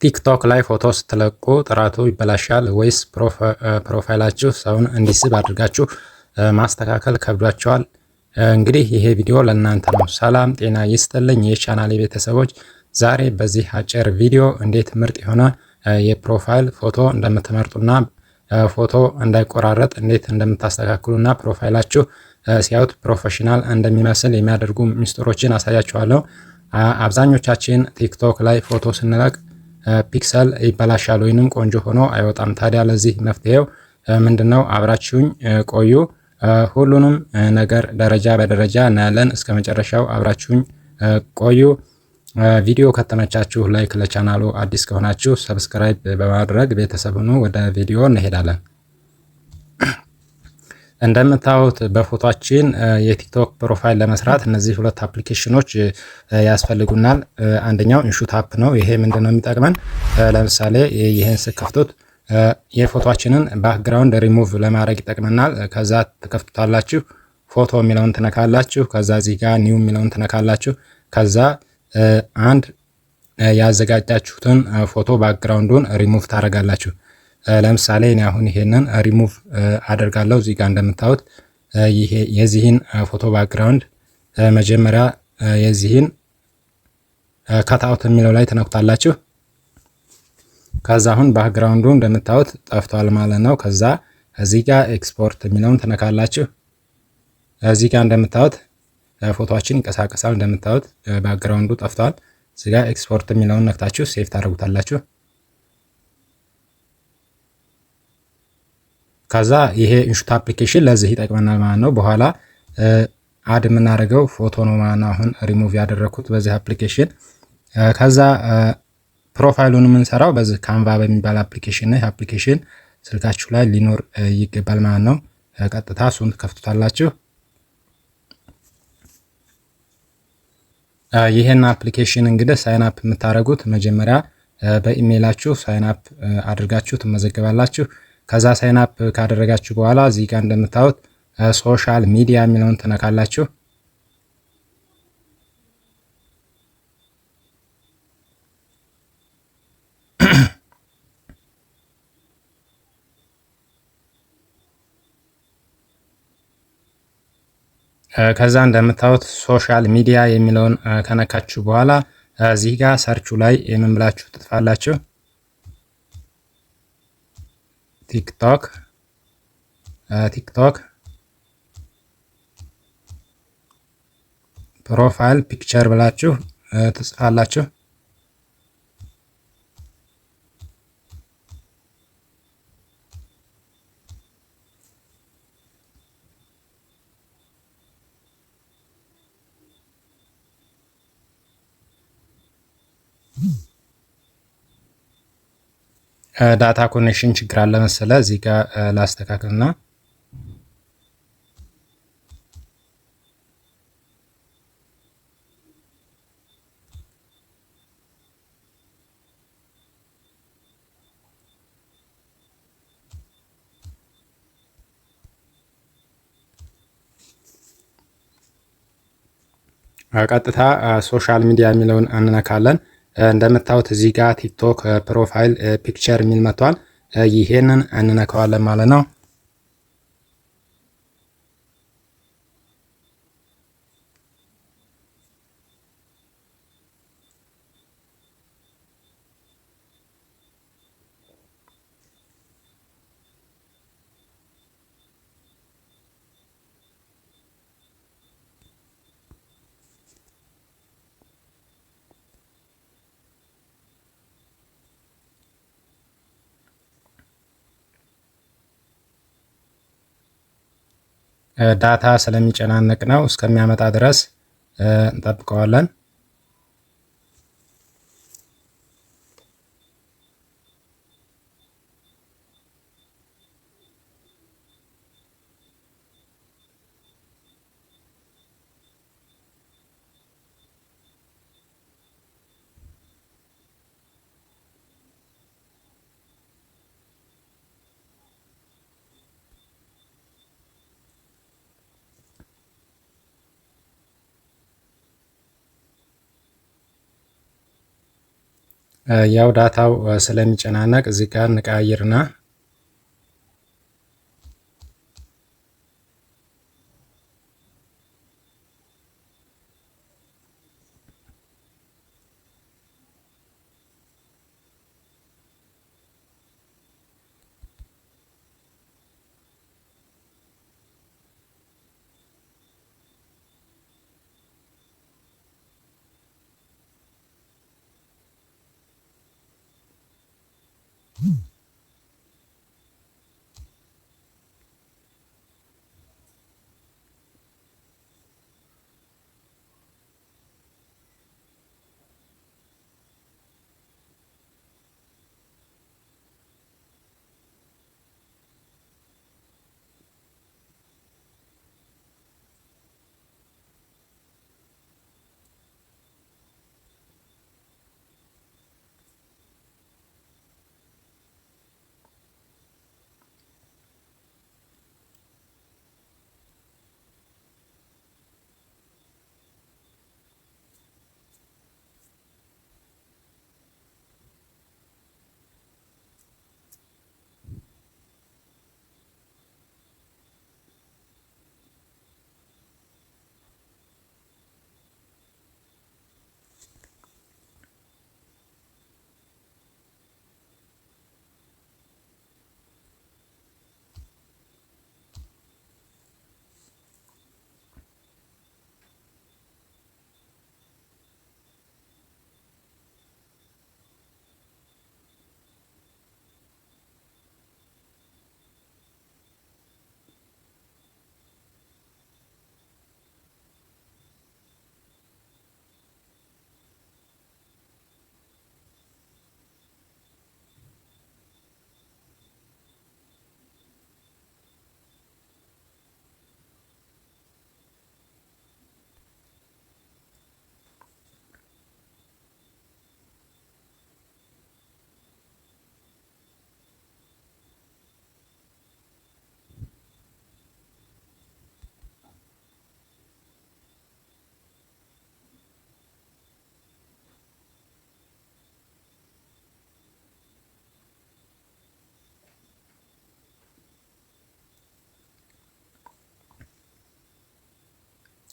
ቲክቶክ ላይ ፎቶ ስትለቁ ጥራቱ ይበላሻል ወይስ ፕሮፋይላችሁ ሰውን እንዲስብ አድርጋችሁ ማስተካከል ከብዷቸዋል? እንግዲህ ይሄ ቪዲዮ ለእናንተ ነው። ሰላም ጤና ይስጥልኝ የቻናሌ ቤተሰቦች፣ ዛሬ በዚህ አጭር ቪዲዮ እንዴት ምርጥ የሆነ የፕሮፋይል ፎቶ እንደምትመርጡና ፎቶ እንዳይቆራረጥ እንዴት እንደምታስተካክሉና ፕሮፋይላችሁ ሲያዩት ፕሮፌሽናል እንደሚመስል የሚያደርጉ ሚስጥሮችን አሳያችኋለሁ። አብዛኞቻችን ቲክቶክ ላይ ፎቶ ስንለቅ ፒክሰል ይበላሻል ወይንም ቆንጆ ሆኖ አይወጣም። ታዲያ ለዚህ መፍትሄው ምንድነው? አብራችሁኝ ቆዩ። ሁሉንም ነገር ደረጃ በደረጃ እናያለን። እስከ መጨረሻው አብራችሁኝ ቆዩ። ቪዲዮ ከተመቻችሁ ላይክ፣ ለቻናሉ አዲስ ከሆናችሁ ሰብስክራይብ በማድረግ ቤተሰብ ሁኑ። ወደ ቪዲዮ እንሄዳለን። እንደምታዩት በፎቶአችን የቲክቶክ ፕሮፋይል ለመስራት እነዚህ ሁለት አፕሊኬሽኖች ያስፈልጉናል። አንደኛው ኢንሹት አፕ ነው። ይሄ ምንድነው የሚጠቅመን? ለምሳሌ ይህን ስከፍቱት የፎቶአችንን ባክግራውንድ ሪሙቭ ለማድረግ ይጠቅመናል። ከዛ ትከፍቱታላችሁ፣ ፎቶ የሚለውን ትነካላችሁ። ከዛ እዚህ ጋር ኒው የሚለውን ትነካላችሁ። ከዛ አንድ ያዘጋጃችሁትን ፎቶ ባክግራውንዱን ሪሙቭ ታደርጋላችሁ። ለምሳሌ እኔ አሁን ይሄንን ሪሙቭ አደርጋለሁ። እዚህ ጋር እንደምታዩት ይሄ የዚህን ፎቶ ባክግራውንድ መጀመሪያ የዚህን ካትአውት የሚለው ላይ ተነኩታላችሁ። ከዛ አሁን ባክግራውንዱ እንደምታዩት ጠፍቷል ማለት ነው። ከዛ እዚህ ጋር ኤክስፖርት የሚለውን ትነካላችሁ። እዚህ ጋር እንደምታዩት ፎቶአችን ይንቀሳቀሳል። እንደምታዩት ባክግራውንዱ ጠፍቷል። እዚህ ጋር ኤክስፖርት የሚለውን ነክታችሁ ሴቭ ታደርጉታላችሁ። ከዛ ይሄ ኢንሹት አፕሊኬሽን ለዚህ ይጠቅመናል ማለት ነው። በኋላ አድ የምናደርገው ፎቶ ነው ማለት ነው። አሁን ሪሙቭ ያደረኩት በዚህ አፕሊኬሽን። ከዛ ፕሮፋይሉን የምንሰራው በዚህ ካንቫ በሚባል አፕሊኬሽን ነው። ይህ አፕሊኬሽን ስልካችሁ ላይ ሊኖር ይገባል ማለት ነው። ቀጥታ እሱን ትከፍቱታላችሁ። ይሄን አፕሊኬሽን እንግዲህ ሳይን አፕ የምታደርጉት መጀመሪያ በኢሜይላችሁ ሳይን አፕ አድርጋችሁ ትመዘገባላችሁ። ከዛ ሳይን አፕ ካደረጋችሁ በኋላ እዚህ ጋር እንደምታዩት ሶሻል ሚዲያ የሚለውን ትነካላችሁ። ከዛ እንደምታዩት ሶሻል ሚዲያ የሚለውን ከነካችሁ በኋላ እዚህ ጋር ሰርቹ ላይ የምን ብላችሁ ትጥፋላችሁ? ቲክቶክ ፕሮፋይል ፒክቸር ብላችሁ ትጽፋላችሁ። ዳታ ኮኔክሽን ችግር አለ መሰለ። እዚህ ጋር ላስተካክልና ቀጥታ ሶሻል ሚዲያ የሚለውን እንነካለን። እንደምታዩት እዚህ ጋር ቲክቶክ ፕሮፋይል ፒክቸር የሚል መጥቷል። ይሄንን እንነካዋለን ማለት ነው። ዳታ ስለሚጨናነቅ ነው። እስከሚያመጣ ድረስ እንጠብቀዋለን። ያው ዳታው ስለሚጨናነቅ እዚህ ጋር እንቀያይርና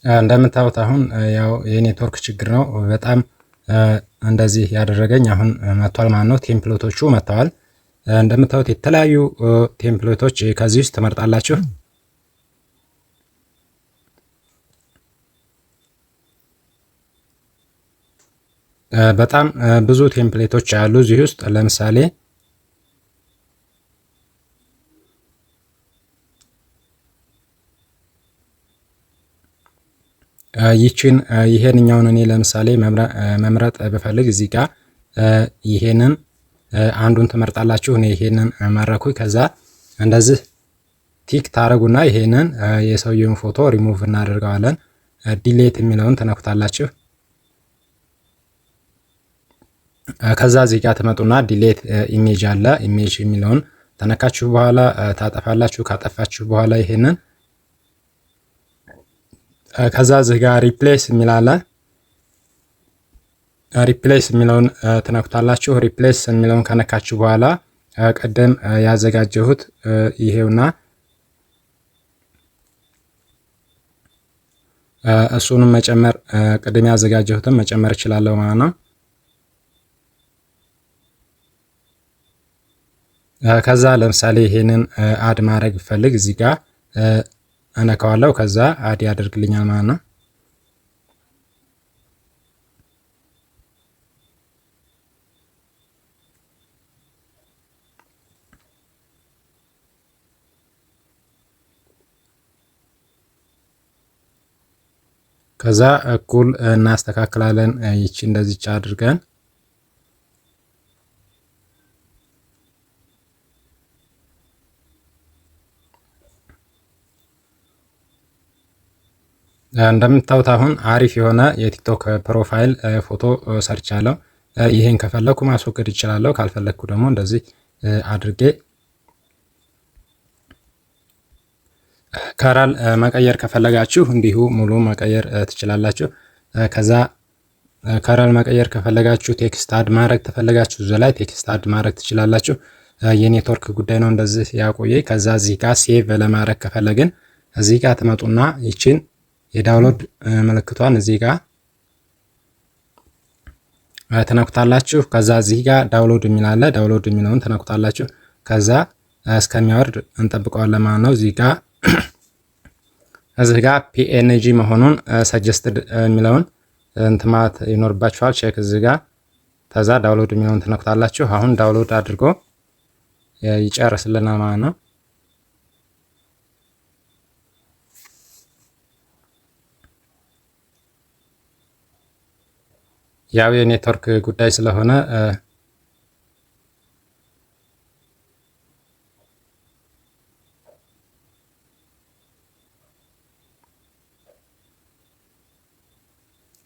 እንደምታዩት አሁን ያው የኔትወርክ ችግር ነው በጣም እንደዚህ ያደረገኝ አሁን መጥቷል ማለት ነው። ቴምፕሌቶቹ መጥተዋል። እንደምታዩት የተለያዩ ቴምፕሌቶች ከዚህ ውስጥ ትመርጣላችሁ። በጣም ብዙ ቴምፕሌቶች አሉ እዚህ ውስጥ ለምሳሌ ይሄንኛውን እኔ ለምሳሌ መምረጥ ብፈልግ እዚህ ጋር ይሄንን አንዱን ትመርጣላችሁ። እኔ ይሄንን መረኩኝ። ከዛ እንደዚህ ቲክ ታረጉና ይሄንን የሰውየውን ፎቶ ሪሙቭ እናደርገዋለን። ዲሌት የሚለውን ትነኩታላችሁ። ከዛ እዚህ ጋር ትመጡና ዲሌት ኢሜጅ አለ። ኢሜጅ የሚለውን ተነካችሁ በኋላ ታጠፋላችሁ። ካጠፋችሁ በኋላ ይሄንን ከዛ እዚህ ጋር ሪፕሌስ የሚላለ ሪፕሌስ የሚለውን ትነኩታላችሁ። ሪፕሌስ የሚለውን ከነካችሁ በኋላ ቀደም ያዘጋጀሁት ይሄውና እሱንም መጨመር ቀደም ያዘጋጀሁትን መጨመር እችላለሁ ማለት ነው። ከዛ ለምሳሌ ይሄንን አድ ማድረግ ፈልግ እዚህ ጋር እነካዋለሁ። ከዛ አድ ያደርግልኛል ማለት ነው። ከዛ እኩል እናስተካክላለን። ይቺ እንደዚች አድርገን እንደምታዩት አሁን አሪፍ የሆነ የቲክቶክ ፕሮፋይል ፎቶ ሰርቻለሁ። ይሄን ከፈለኩ ማስወገድ ይችላለሁ። ካልፈለኩ ደግሞ እንደዚህ አድርጌ ከራል መቀየር ከፈለጋችሁ እንዲሁ ሙሉ መቀየር ትችላላችሁ። ከዛ ከለር መቀየር ከፈለጋችሁ ቴክስት አድ ማድረግ ተፈለጋችሁ እዚህ ላይ ቴክስት አድ ማድረግ ትችላላችሁ። የኔትወርክ ጉዳይ ነው እንደዚህ ያቆየ። ከዛ እዚህ ጋር ሴቭ ለማድረግ ከፈለግን እዚህ ጋር ትመጡና ይችን የዳውንሎድ ምልክቷን እዚህ ጋር ተነኩታላችሁ። ከዛ እዚህ ጋር ዳውንሎድ የሚል አለ። ዳውንሎድ የሚለውን ተነኩታላችሁ። ከዛ እስከሚያወርድ እንጠብቀዋለን ማለት ነው። እዚህ ጋር ፒኤንጂ መሆኑን ሰጀስትድ የሚለውን እንትማት ይኖርባችኋል። ቼክ እዚህ ጋር ከዛ ዳውንሎድ የሚለውን ተነኩታላችሁ። አሁን ዳውንሎድ አድርጎ ይጨርስልናል ማለት ነው። ያው የኔትወርክ ጉዳይ ስለሆነ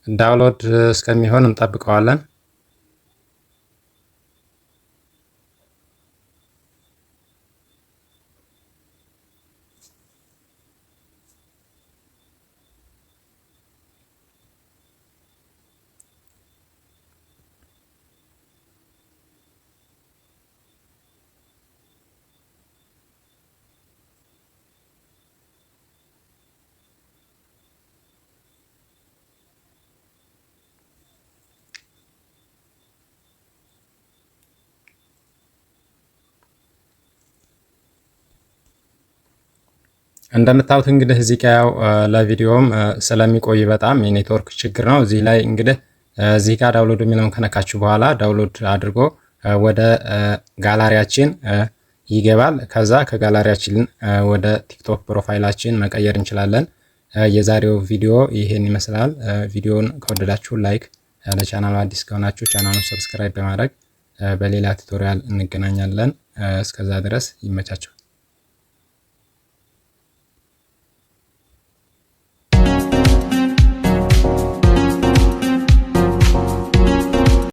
ዳውንሎድ እስከሚሆን እንጠብቀዋለን። እንደምታዩት እንግዲህ እዚህ ጋር ያው ለቪዲዮም ስለሚቆይ በጣም የኔትወርክ ችግር ነው። እዚህ ላይ እንግዲህ እዚህ ጋር ዳውንሎድ የሚለውን ከነካችሁ በኋላ ዳውንሎድ አድርጎ ወደ ጋላሪያችን ይገባል። ከዛ ከጋላሪያችን ወደ ቲክቶክ ፕሮፋይላችን መቀየር እንችላለን። የዛሬው ቪዲዮ ይሄን ይመስላል። ቪዲዮውን ከወደዳችሁ ላይክ፣ ለቻናሉ አዲስ ከሆናችሁ ቻናሉን ሰብስክራይብ በማድረግ በሌላ ቱቶሪያል እንገናኛለን። እስከዛ ድረስ ይመቻችሁ።